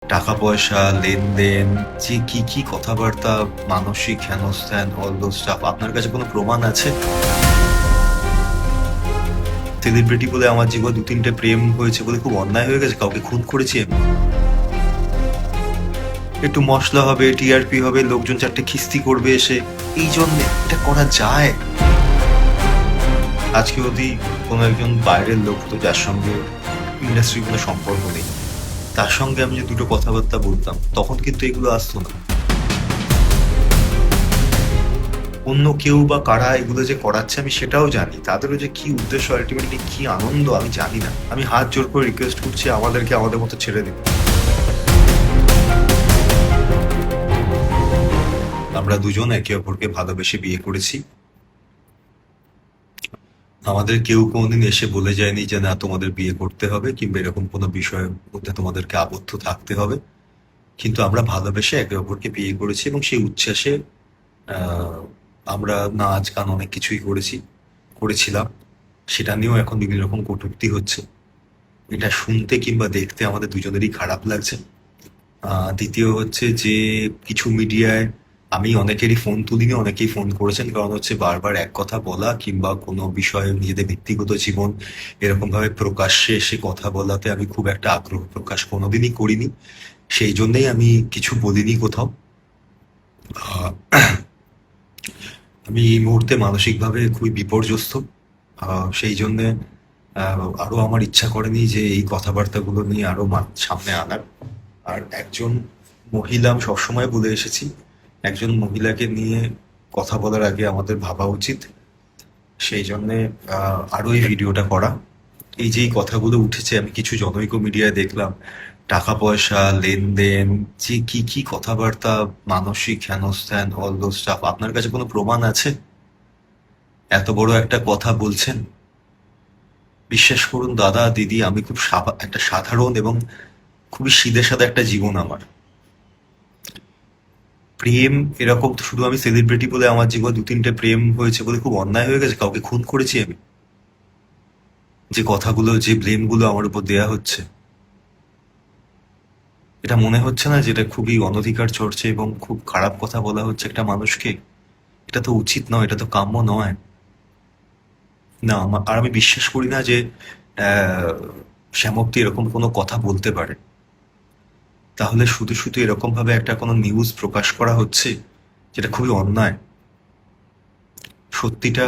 টাকা পয়সা, লেনদেন, যে কি কি কথাবার্তা, মানসিক হেনস্থান, অল দোজ স্টাফ, আপনার কাছে কোনো প্রমাণ আছে? সেলিব্রিটি বলে আমার জীবনে ২-৩টে প্রেম হয়েছে বলে খুব অন্যায় হয়ে গেছে? কাউকে খুন করেছি আমি? একটু মসলা হবে, টিআরপি হবে, লোকজন ৪টে খিস্তি করবে এসে, এই জন্যে? এটা করা যায়? আজকে অবধি কোনো একজন বাইরের লোক হতো যার সঙ্গে ইন্ডাস্ট্রির কোনো সম্পর্ক নেই, তার সঙ্গে আমি যে দুটো কথাবার্তা বলতাম, তখন কিন্তু এগুলো আসতো না। অন্য কেউ বা কারা এগুলো যে করাচ্ছে আমি সেটাও জানি, তাদেরও যে কি উদ্দেশ্য, আলটিমেটলি কি আনন্দ আমি জানি না। আমি হাত জোর করে রিকোয়েস্ট করছি আমাদেরকে আমাদের মতো ছেড়ে দিন। আমরা দুজন একে অপরকে ভালোবেসে বিয়ে করেছি। আমাদের কেউ কোনোদিন এসে বলে যায়নি যে না তোমাদের বিয়ে করতে হবে কিংবা এরকম কোনো বিষয়ের মধ্যে তোমাদেরকে আবদ্ধ থাকতে হবে। কিন্তু আমরা ভালোবেসে একে অপরকে বিয়ে করেছি এবং সেই উচ্ছ্বাসে আহ, আমরা নাচ গান অনেক কিছুই করেছিলাম। সেটা নিয়েও এখন বিভিন্ন রকম কটূক্তি হচ্ছে। এটা শুনতে কিংবা দেখতে আমাদের দুজনেরই খারাপ লাগছে। দ্বিতীয় হচ্ছে যে কিছু মিডিয়ায় আমি অনেকেরই ফোন তুলিনি, অনেকেই ফোন করেছেন, কারণ হচ্ছে বারবার এক কথা বলা কিংবা কোনো বিষয়ে নিজেদের ব্যক্তিগত জীবন এরকম ভাবে প্রকাশ্যে এসে কথা বলাতে আমি খুব একটা আগ্রহ প্রকাশ কোনোদিনই করিনি। সেই জন্যই আমি কিছু বলিনি কোথাও। আহ, আমি এই মুহূর্তে মানসিকভাবে খুবই বিপর্যস্ত। সেই জন্যে আরো আমার ইচ্ছা করেনি যে এই কথাবার্তাগুলো নিয়ে আরো সামনে আনার। আর একজন মহিলা, আমি সবসময় বলে এসেছি, একজন মহিলাকে নিয়ে কথা বলার আগে আমাদের ভাবা উচিত। সেই জন্যে আরো এই ভিডিওটা করা। এই যে এই কথাগুলো উঠেছে, আমি কিছু জনৈক মিডিয়ায় দেখলাম, টাকা পয়সা, লেনদেন, যে কি কি কথাবার্তা, মানসিক হেনস্থান, অল দোজ স্টাফ, আপনার কাছে কোনো প্রমাণ আছে? এত বড় একটা কথা বলছেন। বিশ্বাস করুন দাদা, দিদি, আমি খুব একটা সাধারণ এবং খুবই সিধে সাদা একটা জীবন আমার। প্রেম এরকম তো শুধু আমি সেলিব্রিটি বলে আমার জীবনে ২-৩টে প্রেম হয়েছে বলে খুব অন্যায় হয়ে গেছে? কাউকে খুন করেছি আমি? যে কথাগুলো, যে ব্লেমগুলো আমার উপর দেয়া হচ্ছে, এটা মনে হচ্ছে না যে এটা খুবই অনধিকার চর্চা এবং খুব খারাপ কথা বলা হচ্ছে একটা মানুষকে? এটা তো উচিত নয়, এটা তো কাম্য নয়। না, আর আমি বিশ্বাস করি না যে আহ, শ্যামপ্তি এরকম কোনো কথা বলতে পারে। তাহলে শুধু শুধু এরকম ভাবে একটা কোনো নিউজ প্রকাশ করা হচ্ছে, যেটা খুবই অন্যায়। সত্যিটা,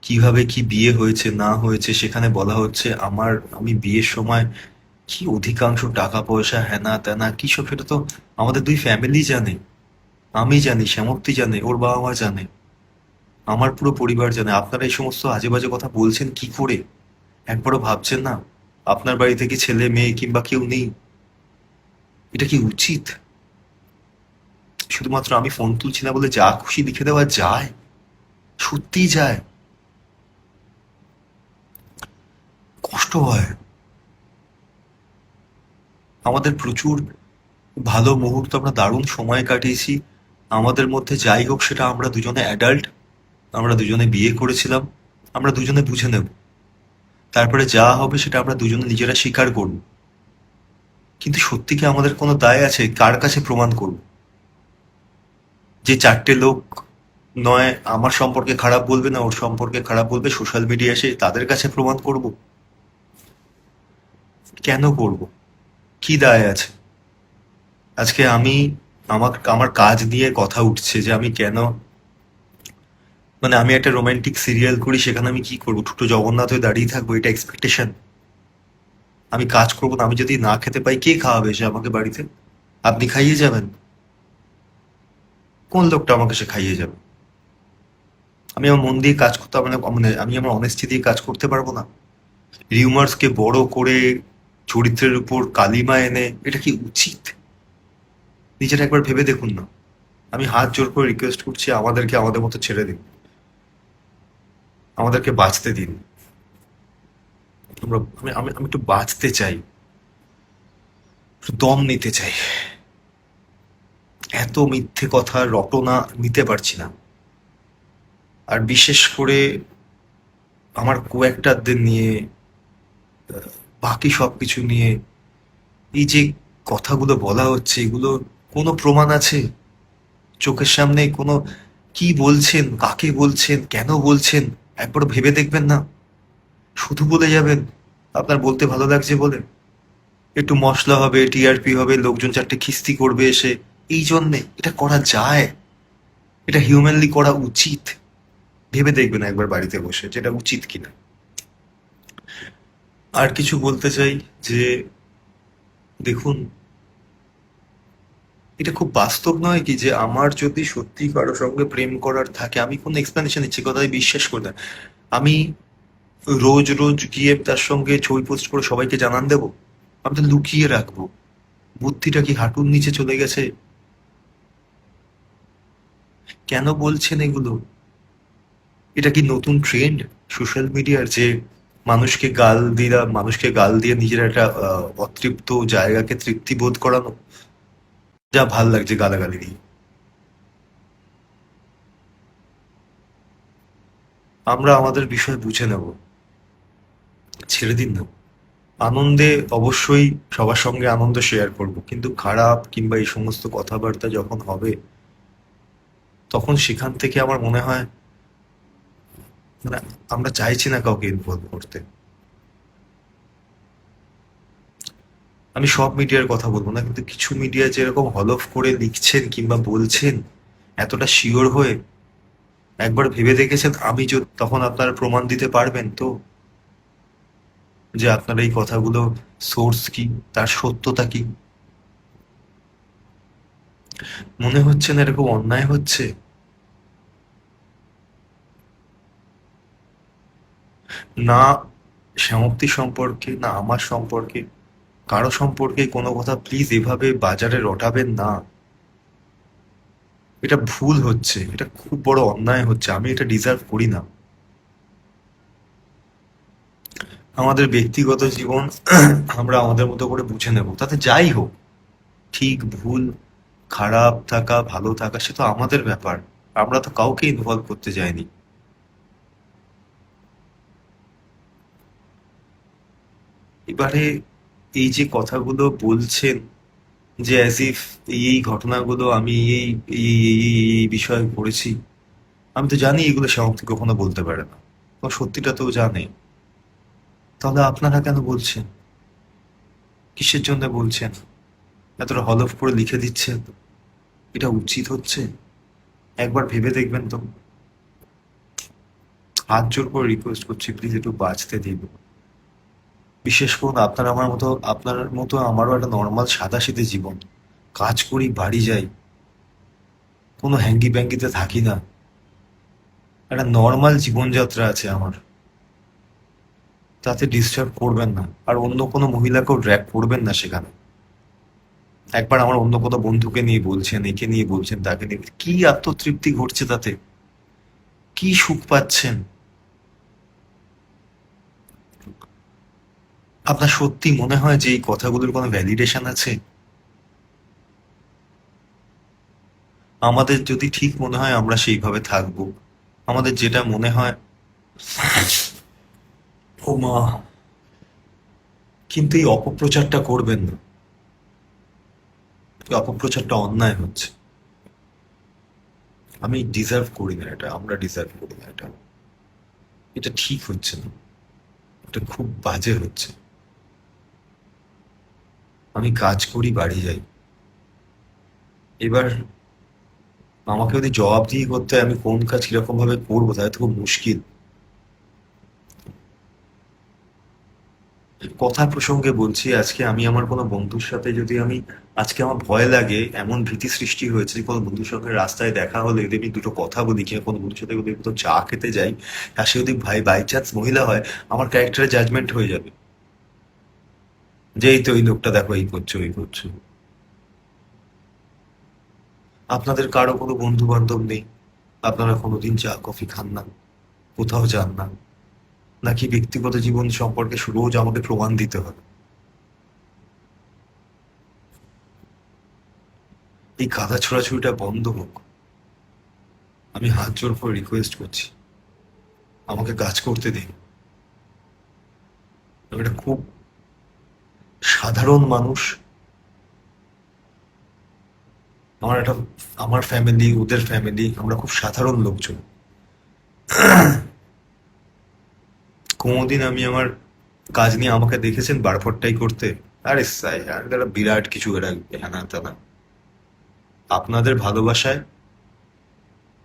কিভাবে কি বিয়ে হয়েছে না হয়েছে সেখানে বলা হচ্ছে আমি বিয়ের সময় কি অধিকাংশ টাকা পয়সা হেনা তেনা কি সব, সেটা তো আমাদের দুই ফ্যামিলি জানে। আমি জানি, শ্যামপ্তি জানে, ওর বাবা মা জানে, আমার পুরো পরিবার জানে। আপনারা এই সমস্ত আজে বাজে কথা বলছেন কি করে? একবারও ভাবছেন না আপনার বাড়িতে কি ছেলে মেয়ে কিংবা কেউ নেই? এটা কি উচিত? শুধুমাত্র আমি ফোন তুলছি না বলে যা খুশি লিখে দেওয়া যায়? সত্যিই যায়? কষ্ট হয়। আমাদের প্রচুর ভালো মুহূর্ত, আমরা দারুণ সময় কাটিয়েছি। আমাদের মধ্যে যাই হোক, সেটা আমরা দুজনে অ্যাডাল্ট, আমরা দুজনে বিয়ে করেছিলাম, আমরা দুজনে বুঝে নেব। তারপরে যা হবে সেটা আমরা দুজনে নিজেরা স্বীকার করব। কিন্তু সত্যি কি আমাদের কোনো দায় আছে? কার কাছে প্রমাণ করব? যে ৪টে লোক নয় আমার সম্পর্কে খারাপ বলবে, না ওর সম্পর্কে খারাপ বলবে, সোশ্যাল মিডিয়া এসে তাদের কাছে প্রমাণ করব? কেন করব? কি দায় আছে? আজকে আমার আমার কাজ নিয়ে কথা উঠছে যে আমি কেন, মানে আমি একটা রোমান্টিক সিরিয়াল করি, সেখানে আমি কি করবো? ছোট জগন্নাথ হয়ে দাঁড়িয়ে থাকবো, এটা এক্সপেকটেশন? আমি কাজ করবো না, আমি যদি না খেতে পাই কে খাওয়াবে সে আমাকে বাড়িতে? আপনি খাইয়ে যাবেন? কোন লোকটা আমাকে সে খাইয়ে যাবে? আমি আমার মন দিয়ে কাজ করতে হবে না? মানে আমি আমার অনেস্টি দিয়ে কাজ করতে পারবো না? রিউমার্সকে বড় করে চরিত্রের উপর কালিমা এনে, এটা কি উচিত? নিজেরা একবার ভেবে দেখুন না। আমি হাত জোর করে রিকোয়েস্ট করছি আমাদেরকে আমাদের মতো ছেড়ে দিন, আমাদেরকে বাঁচতে দিন। আমি একটু বাঁচতে চাই, একটু দম নিতে চাই। এত মিথ্যে কথা রটনা নিতে পারছি না। আর বিশেষ করে আমার কো-অ্যাক্টরদের নিয়ে, বাকি সবকিছু নিয়ে, এই যে কথাগুলো বলা হচ্ছে এগুলো কোনো প্রমাণ আছে চোখের সামনে? কোনো কি বলছেন, কাকে বলছেন, কেন বলছেন, একবার ভেবে দেখবেন না? শুধু বলে যাবেন আপনার বলতে ভালো লাগছে বলে? একটু মশলা হবে, টিআরপি হবে, লোকজন চারটে খিস্তি করবে এসে, এই জন্যে এটা করা যায়? এটা হিউম্যানলি করা উচিত? ভেবে দেখবেন একবার বাড়িতে বসে যেটা উচিত কিনা। আর কিছু বলতে চাই যে দেখুন, এটা খুব বাস্তব নয় কি যে আমার যদি সত্যি কারো সঙ্গে প্রেম করার থাকে, আমি কোনো এক্সপ্লেনেশন দিচ্ছি কথায় বিশ্বাস করে না, আমি রোজ রোজ গিয়ে তার সঙ্গে ছবি পোস্ট করে সবাইকে জানান দেবো? আমি তো লুকিয়ে রাখবো। বুদ্ধিটা কি হাঁটুর নিচে চলে গেছে? কেন বলছেন এগুলো? এটা কি নতুন ট্রেন্ড সোশ্যাল মিডিয়ার যে মানুষকে গাল দিয়ে নিজের একটা অতৃপ্ত জায়গাকে তৃপ্তি বোধ করানো? যা ভাল লাগছে গালাগালি দিয়ে। আমরা আমাদের বিষয় বুঝে নেব, ছেড়ে দিন না। আনন্দে অবশ্যই সবার সঙ্গে আনন্দ শেয়ার করব, কিন্তু খারাপ কিংবা এই সমস্ত কথাবার্তা যখন হবে তখন সেখান থেকে আমার মনে হয় মানে আমরা চাইছি না কাউকে ইনভলভ করতে। আমি সব মিডিয়ার কথা বলবো না, কিন্তু কিছু মিডিয়া যেরকম হলফ করে লিখছেন কিংবা বলছেন এতটা শিওর হয়ে, একবার ভেবে দেখেছেন আমি যদি তখন আপনারা প্রমাণ দিতে পারবেন তো যে আপনার এই কথাগুলো সোর্স কি, তার সত্যতা কি? মনে হচ্ছে না এরকম অন্যায় হচ্ছে? না শ্যামপ্তি সম্পর্কে, না আমার সম্পর্কে, কারো সম্পর্কে কোনো কথা প্লিজ এভাবে বাজারে রটাবেন না। এটা ভুল হচ্ছে, এটা খুব বড় অন্যায় হচ্ছে, আমি এটা ডিজার্ভ করি না। আমাদের ব্যক্তিগত জীবন আমরা আমাদের মতো করে বুঝে নেব, তাতে যাই হোক, ঠিক ভুল, খারাপ থাকা ভালো থাকা সে তো আমাদের ব্যাপার। আমরা তো কাউকে ইনভলভ করতে যাইনি। এবারে এই যে কথাগুলো বলছেন যে অ্যাজ ইফ এই ঘটনাগুলো আমি এই বিষয়ে পড়েছি, আমি তো জানি এগুলো সামগ্রিক কখনো বলতে পারে না, তো সত্যিটা তো জানে। তাহলে আপনারা কেন বলছেন? কিসের জন্য বলছেন? এতটা হলফ করে লিখে দিচ্ছেন? এটা উচিত হচ্ছে? একবার ভেবে দেখবেন তো। হাত জোর করে রিকোয়েস্ট করছি প্লিজ একটু বাঁচতে দিন। বিশেষ করুন আপনার মতো আমারও একটা নর্মাল সাদাসিধে জীবন। কাজ করি, বাড়ি যাই, কোনো হ্যাঙ্গি ব্যাঙ্গিতে থাকি না, একটা নর্মাল জীবনযাত্রা আছে আমার। তাতে ডিস্টার্ব করবেন না, আর অন্য কোনো মহিলাকেও ড্র্যাগ করবেন না সেখানে। একবার আমার অন্য কোনো বন্ধুকে নিয়ে বলছেন, একে নিয়ে বলছেন, তাকে নিয়ে কি আত্মতৃপ্তি ঘটছে তাতে? কি সুখ পাচ্ছেন? আপনার সত্যি মনে হয় যে এই কথাগুলোর কোনো ভ্যালিডেশন আছে? আমাদের যদি ঠিক মনে হয় আমরা সেইভাবে থাকবো। আমাদের যেটা মনে হয়, ও মা, কিন্তু এই অপপ্রচারটা করবেন না। এই অপপ্রচারটা অন্যায় হচ্ছে। আমি ডিজার্ভ করি না এটা, আমরা ডিজার্ভ করি না এটা। এটা ঠিক হচ্ছে না, এটা খুব বাজে হচ্ছে। আমি কাজ করি, বাড়ি যাই। এবার আমাকে যদি জবাবদিহি করতে হয় আমি কোন কাজ কিরকম ভাবে করবো, তাহলে তো খুব মুশকিল। কথা প্রসঙ্গে বলছি, আজকে আমি আমার কোনো বন্ধুর সাথে যদি আমি, আজকে আমার ভয় লাগে, এমন ভীতি সৃষ্টি হয়েছে যে কোনো বন্ধুর সঙ্গে রাস্তায় দেখা হলে যদি আমি দুটো কথা বলি কিংবা কোনো বন্ধুর সাথে যদি কোথাও চা খেতে যাই, আর সে যদি ভাই বাই চান্স মহিলা হয়, আমার ক্যারেক্টারে জাজমেন্ট হয়ে যাবে যে এই তো এই লোকটা দেখো এই করছো এই করছো। আপনাদের কারো কোনো বন্ধু বান্ধব নেই? আপনারা কোনোদিন চা কফি খান না, কোথাও যান না? নাকি ব্যক্তিগত জীবন সম্পর্কে রোজ আমাকে প্রমাণ দিতে হবে? এই গাধা ছোড়াছুড়িটা বন্ধ হোক। আমি হাত জোর করে রিকোয়েস্ট করছি, আমাকে কাজ করতে দিন। আমি একটা খুব সাধারণ মানুষ, আমার একটা আমার ফ্যামিলি, ওদের ফ্যামিলি, আমরা খুব সাধারণ লোকজন। কোনোদিন আমি আমার কাজ নিয়ে আমাকে দেখেছেন বাড়ফড়টাই করতে? আরে সাই আর এরা বিরাট কিছু, এরা হ্যানা ত্যানা। আপনাদের ভালোবাসায়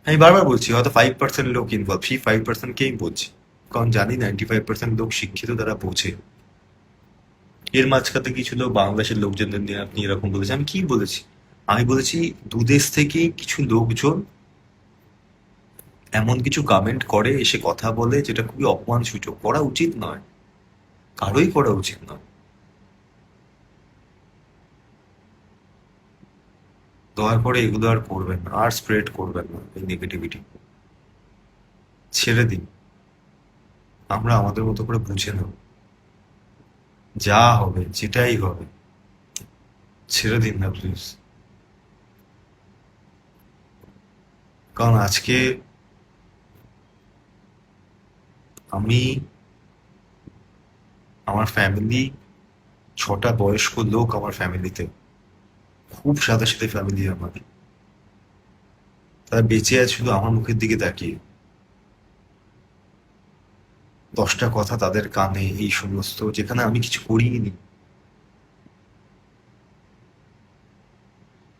আমি বারবার বলছি, হয়তো 5% লোক ইনভলভ, সেই 5%কেই বলছি, কারণ জানি 95% লোক শিক্ষিত, তারা বোঝে। এর মাঝখানে কিছু লোক বাংলাদেশের লোকজনদের নিয়ে আপনি এরকম বলেছেন, আমি কি বলেছি? আমি বলেছি দুদেশ থেকে কিছু লোকজন এমন কিছু কমেন্ট করে, এসে কথা বলে, যেটা খুবই অপমানসূচক, করা উচিত নয়, কারোই করা উচিত নয়। দয়া করে এগুলো আর করবেন না, আর স্প্রেড করবেন না এই নেগেটিভিটি, ছেড়ে দিন। আমরা আমাদের মতো করে বুঝে নেব, যা হবে যেটাই হবে, ছেড়ে দিন না প্লিজ। কারণ আজকে আমি, আমার ফ্যামিলি, 6টা বয়স্ক লোক আমার ফ্যামিলিতে, খুব সাদা সাথে ফ্যামিলি আমার, তারা বেঁচে আছে শুধু আমার মুখের দিকে তাকিয়ে। 10টা কথা তাদের কানে, এই সমস্ত, যেখানে আমি কিছু করিনি।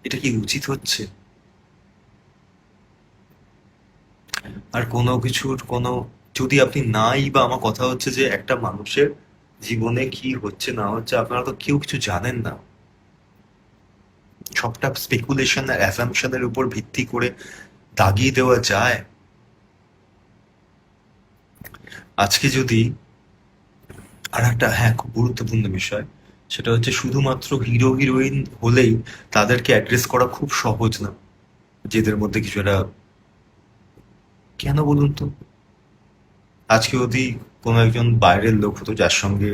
এটা কি উচিত হচ্ছে? আর কোনো কিছুর কোনো, যদি আপনি নাই, বা আমার কথা হচ্ছে যে একটা মানুষের জীবনে কি হচ্ছে না হচ্ছে আপনারা তো কেউ কিছু জানেন না। সবটা স্পেকুলেশন আর অ্যাসাম্পশনের উপর ভিত্তি করে দাগিয়ে দেওয়া যায়। আজকে যদি, আর একটা, হ্যাঁ, খুব গুরুত্বপূর্ণ বিষয়, সেটা হচ্ছে শুধুমাত্র হিরো হিরোইন হলেই তাদেরকে অ্যাড্রেস করা খুব সহজ না, যেদের মধ্যে কিছু একটা, কেন বলুন তো? আজকে যদি কোনো একজন বাইরের লোক হতো, যার সঙ্গে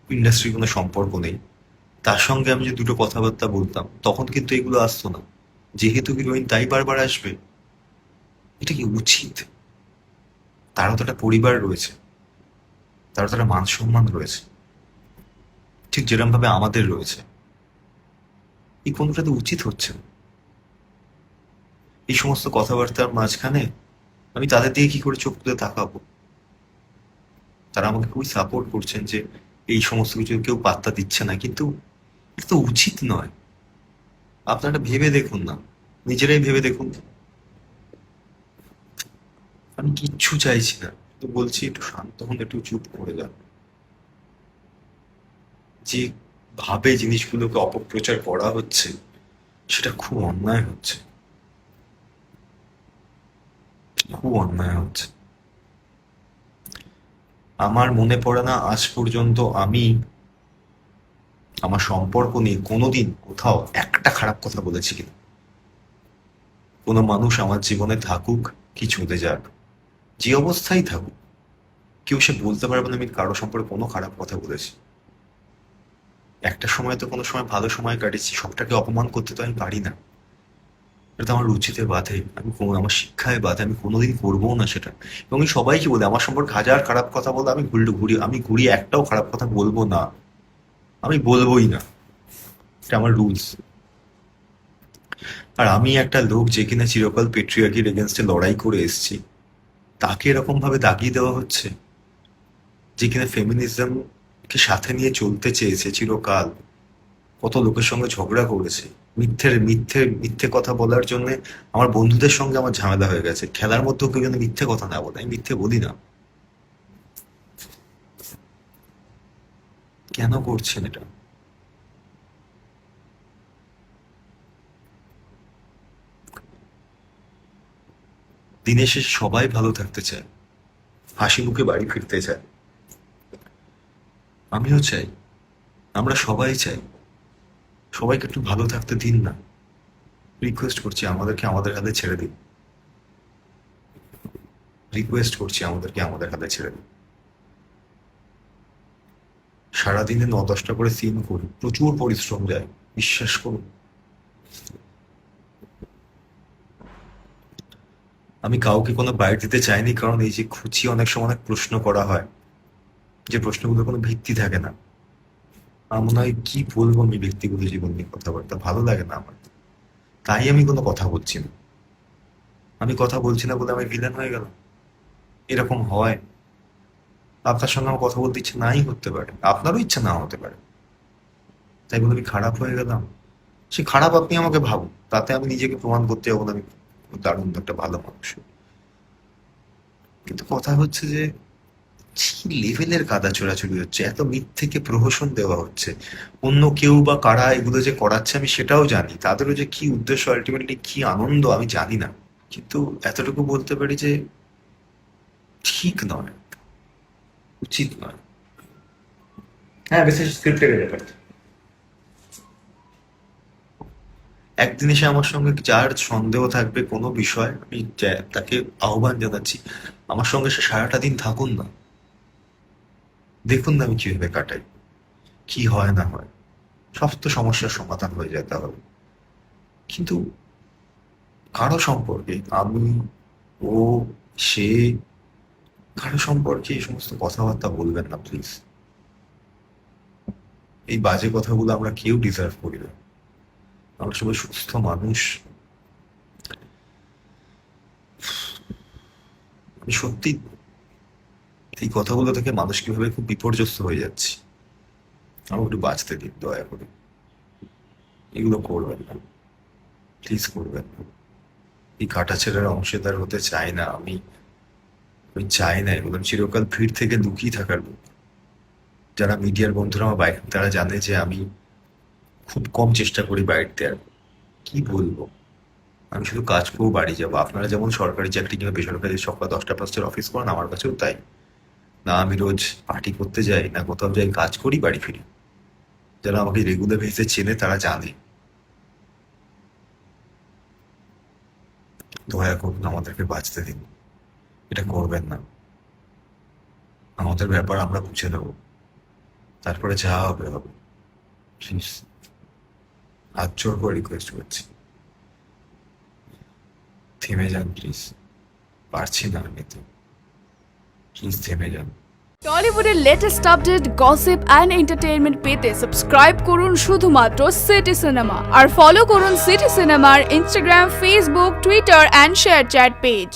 ইন্ডাস্ট্রির কোনো সম্পর্ক নেই, তার সঙ্গে আমি যে দুটো কথাবার্তা বলতাম, তখন কিন্তু এগুলো আসতো না। যেহেতু হিরোইন, তাই বারবার আসবে। এটা কি উচিত? তারও তো একটা পরিবার রয়েছে, তারও তো একটা মান সম্মান রয়েছে, ঠিক যেরকম ভাবে আমাদের রয়েছে। এই কোনটা তো উচিত হচ্ছে না। এই সমস্ত কথাবার্তার মাঝখানে আমি তাদের দিকে কি করে চোখ তুলে তাকাবো? তারা আমাকে খুবই সাপোর্ট করছেন, যে এই সমস্ত কিছু কেউ পাত্তা দিচ্ছে না, কিন্তু এটা তো উচিত নয়। আপনারা ভেবে দেখুন না, নিজেরাই ভেবে দেখুন। আমি কিচ্ছু চাইছি না, তো বলছি একটু শান্ত হন, একটু চুপ করে যান। যে ভাবে জিনিসগুলোকে অপপ্রচার করা হচ্ছে, সেটা খুব অন্যায় হচ্ছে, খুব অন্যায় হচ্ছে। আমার মনে পড়ে না আজ পর্যন্ত আমি আমার সম্পর্ক নিয়ে কোনোদিন কোথাও একটা খারাপ কথা বলেছি কিনা। কোনো মানুষ আমার জীবনে থাকুক কি চলে যাক, যে অবস্থায় থাকুক, কেউ সে বলতে পারবে না আমি কারো সম্পর্কে কোনো খারাপ কথা বলেছি। একটা সময় তো কোনো সময় ভালো সময় কাটিয়েছি, সবটাকে অপমান করতে তো আমি পারি না। এটা তো আমার রুচিতে বাধে, আমি কোনো, আমার শিক্ষায় বাধে, আমি কোনোদিন করবো না সেটা। এবং আমি সবাইকে বলি, আমার সম্পর্কে হাজার খারাপ কথা বলে, আমি আমি ঘুরিয়ে একটাও খারাপ কথা বলবো না, আমি বলবোই না। এটা আমার রুলস। আর আমি একটা লোক যে কিনা চিরকাল পেট্রিয়ার্কির এগেনস্টে লড়াই করে এসেছি, তাকে এরকম ভাবে দাগিয়ে দেওয়া হচ্ছে, যে কিনা ফেমিনিজমকে সাথে নিয়ে চলতে চেয়েছে চিরকাল, কত লোকের সঙ্গে ঝগড়া করেছে, মিথ্যে মিথ্যে কথা বলার জন্য। আমার বন্ধুদের সঙ্গে আমার ঝামেলা হয়ে গেছে, খেলার মধ্যেও কেউ যেন মিথ্যে কথা না বলে, আমি মিথ্যে বলি না। কেন করছেন এটা? দিনের শেষে সবাই ভালো থাকতে চায়, হাসি মুখে বাড়ি ফিরতে চায়, আমিও চাই, আমরা সবাই চাই। সবাইকে একটু ভালো থাকতে দিন না, রিকোয়েস্ট করছি, আমাদেরকে আমাদের হাতে ছেড়ে দিন। রিকোয়েস্ট করছি, আমাদেরকে আমাদের হাতে ছেড়ে দিন। সারাদিনে 9-10টা করে সিন করি, প্রচুর পরিশ্রম যায়, বিশ্বাস করুন। আমি কাউকে কোনো বাইট দিতে চাইনি, কারণ এই যে খুঁচিয়ে অনেক সময় অনেক প্রশ্ন করা হয়, যে প্রশ্নগুলোর কোনো ভিত্তি থাকে না। আমার মনে হয় কি বলবো আমি ব্যক্তিগত জীবন নিয়ে কথাবার্তা, ভালো লাগে না আমার। তাই আমি কোনো কথা বলছি না। আমি কথা বলছি না বলে আমি ভিলেন হয়ে গেলাম? এরকম হয়? আপনার সঙ্গে আমার কথা বলতে ইচ্ছে নাই হতে পারে, আপনারও ইচ্ছা না হতে পারে, তাই বলে আমি খারাপ হয়ে গেলাম? সে খারাপ আপনি আমাকে ভাবুন, তাতে আমি নিজেকে প্রমাণ করতে যাবো না আমি দারুণ একটা ভালো মানুষ। কিন্তু কথা হচ্ছে যে কি লেভেলের কাদা ছোড়াছুড়ি হচ্ছে, এত মিথ্যেকে প্রহসন দেওয়া হচ্ছে। অন্য কেউ বা কারা এগুলো যে করাচ্ছে আমি সেটাও জানি, তাদেরও যে কি উদ্দেশ্য, আলটিমেটলি কি আনন্দ আমি জানি না। কিন্তু এতটুকু বলতে পারি যে ঠিক নয়, উচিত নয়। হ্যাঁ, বিশেষ স্ক্রিপ্টেড ব্যাপার। একদিন এসে আমার সঙ্গে যার সন্দেহ থাকবে কোনো বিষয়, আমি তাকে আহ্বান জানাচ্ছি আমার সঙ্গে সে সারাটা দিন থাকুন না, দেখুন না আমি কিভাবে কাটাই, কি হয় না হয়। সব তো সমস্যার সমাধান হয়ে যায় তাহলে। কিন্তু কারো সম্পর্কে আমি, ও, সে, কারো সম্পর্কে এই সমস্ত কথাবার্তা বলবেন না প্লিজ। এই বাজে কথাগুলো আমরা কেউ ডিজার্ভ করি না। আমরা সবাই সুস্থ মানুষ। আমি সত্যি এই কথাগুলো থেকে মানুষ কিভাবে খুব বিপর্যস্ত হয়ে যাচ্ছি। আমার একটু বাঁচতে দিন দয়া করে। এগুলো করবেন না, প্লিজ করবেন না। এই কাটাছেড়ার অংশীদার হতে চাই না আমি। আমি চাই না এগুলো। আমি চিরকাল ভিড় থেকে লুকিয়ে থাকার লোক। যারা মিডিয়ার বন্ধুরা আমার বাইরে, তারা জানে যে আমি খুব কম চেষ্টা করি বাইরে দেওয়ার। কি বলবো, আমি শুধু কাজ করবো, বাড়ি যাবো। আপনারা যেমন সরকারি চাকরি কিংবা বেসরকারি সকাল 10টা 5টার অফিস করেন, আমার কাছেও তাই। না আমি রোজ পার্টি করতে যাই, না কোথাও যাই, কাজ করি, বাড়ি ফিরি। যারা আমাকে রেগুলার বেসিসে চেনে তারা জানে। দয়া করুন, আমাদেরকে বাঁচতে দিন। এটা করবেন না। আমাদের ব্যাপার আমরা বুঝে নেবো, তারপরে যা হবে হবে। প্লিজ, হাত জোর করে রিকোয়েস্ট করছি, থেমে যান প্লিজ। পারছি না আমি তো, প্লিজ থেমে যান। টলিউডের latest update, gossip and entertainment পেতে সাবস্ক্রাইব করুন শুধুমাত্র সিটি সিনেমা আর ফলো করুন সিটি সিনেমার Instagram, Facebook, Twitter and ShareChat page.